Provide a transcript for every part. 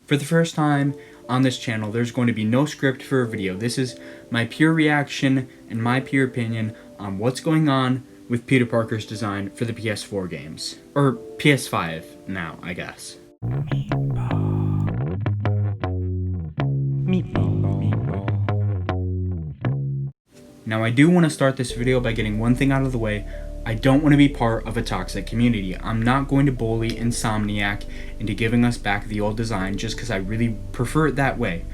For the first time on this channel, there's going to be no script for a video. This is my pure reaction and my pure opinion on what's going on with Peter Parker's design for the PS4 games. Or PS5 now, I guess. Now I do want to start this video by getting one thing out of the way. I don't want to be part of a toxic community. I'm not going to bully Insomniac into giving us back the old design just because I really prefer it that way.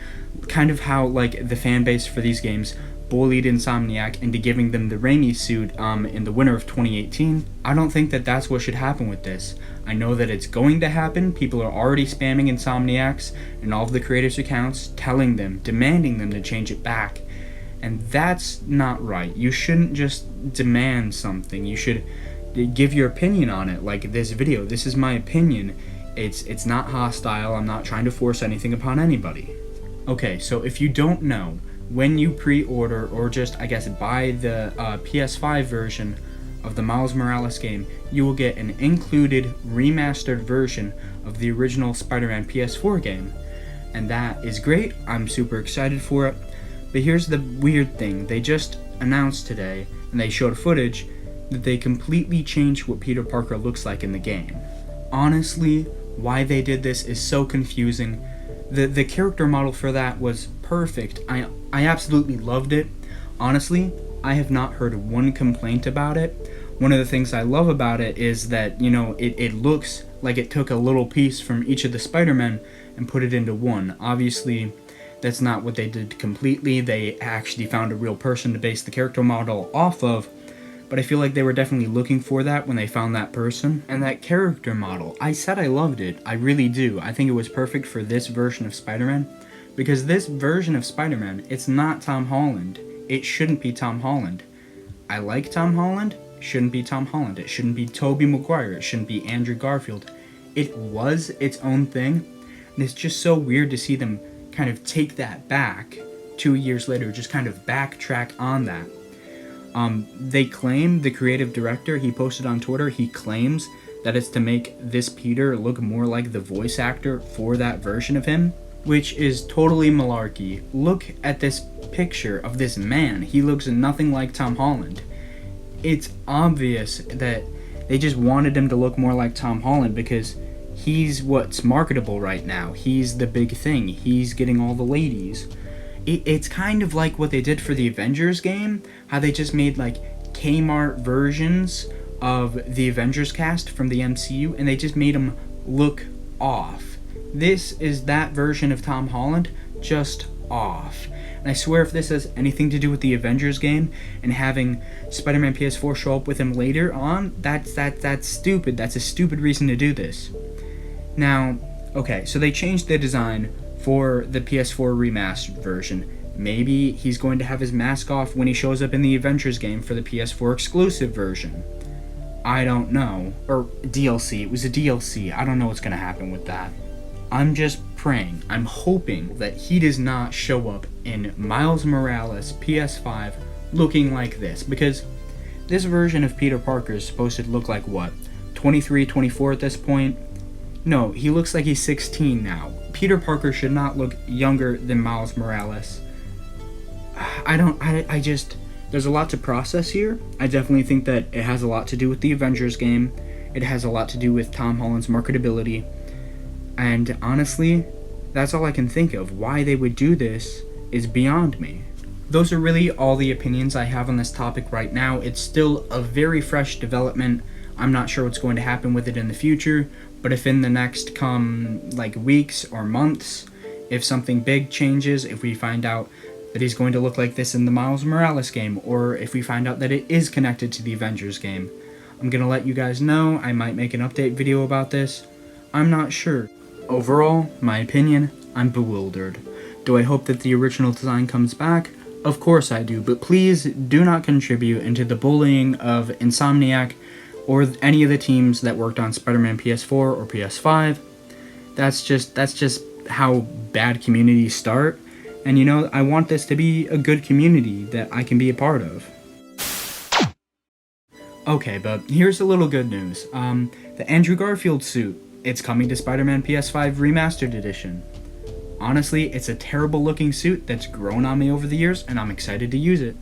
Kind of how like the fan base for these games bullied Insomniac into giving them the Raimi suit in the winter of 2018. I don't think that that's what should happen with this. I know that it's going to happen. People are already spamming Insomniacs and all of the creators' accounts, telling them, demanding them to change it back. And that's not right. You shouldn't just demand something. You should give your opinion on it, like this video. This is my opinion. It's not hostile. I'm not trying to force anything upon anybody. Okay, so if you don't know, when you pre-order or just, I guess, buy the PS5 version of the Miles Morales game, you will get an included remastered version of the original Spider-Man PS4 game. And that is great. I'm super excited for it. But here's the weird thing. They just announced today, and they showed footage, that they completely changed what Peter Parker looks like in the game. Honestly, why they did this is so confusing. The character model for that was perfect. I absolutely loved it. Honestly, I have not heard one complaint about it. One of the things I love about it is that, you know, it looks like it took a little piece from each of the Spider-Men and put it into one. Obviously, that's not what they did completely. They actually found a real person to base the character model off of, but I feel like they were definitely looking for that when they found that person. And that character model, I said I loved it. I really do. I think it was perfect for this version of Spider-Man, because this version of Spider-Man, it's not Tom Holland. It shouldn't be Tom Holland. I like Tom Holland. It shouldn't be Tom Holland. It shouldn't be Tobey Maguire. It shouldn't be Andrew Garfield. It was its own thing, and it's just so weird to see them kind of take that back 2 years later, just kind of backtrack on that. They claim, the creative director, he posted on Twitter, he claims that it's to make this Peter look more like the voice actor for that version of him, which is totally malarkey. Look at this picture of this man. He looks nothing like Tom Holland. It's obvious that they just wanted him to look more like Tom Holland because he's what's marketable right now. He's the big thing. He's getting all the ladies. It's kind of like what they did for the Avengers game, how they just made like Kmart versions of the Avengers cast from the MCU, and they just made them look off. This is that version of Tom Holland, just off. And I swear if this has anything to do with the Avengers game and having Spider-Man PS4 show up with him later on, that's stupid. That's a stupid reason to do this. Now, okay, so they changed the design for the PS4 remastered version. Maybe he's going to have his mask off when he shows up in the Avengers game for the PS4 exclusive version. I don't know. Or DLC. It was a DLC. I don't know what's going to happen with that. I'm just praying. I'm hoping that he does not show up in Miles Morales PS5 looking like this. Because this version of Peter Parker is supposed to look like what? 23, 24 at this point? No, he looks like he's 16 now. Peter Parker should not look younger than Miles Morales. There's a lot to process here. I definitely think that it has a lot to do with the Avengers game. It has a lot to do with Tom Holland's marketability. And honestly, that's all I can think of. Why they would do this is beyond me. Those are really all the opinions I have on this topic right now. It's still a very fresh development. I'm not sure what's going to happen with it in the future, but if in the next weeks or months, if something big changes, if we find out that he's going to look like this in the Miles Morales game, or if we find out that it is connected to the Avengers game, I'm going to let you guys know. I might make an update video about this. I'm not sure. Overall, my opinion, I'm bewildered. Do I hope that the original design comes back? Of course I do, but please do not contribute into the bullying of Insomniac or any of the teams that worked on Spider-Man PS4 or PS5. That's just how bad communities start. And you know, I want this to be a good community that I can be a part of. Okay, but here's a little good news. The Andrew Garfield suit, it's coming to Spider-Man PS5 Remastered Edition. Honestly, it's a terrible looking suit that's grown on me over the years, and I'm excited to use it.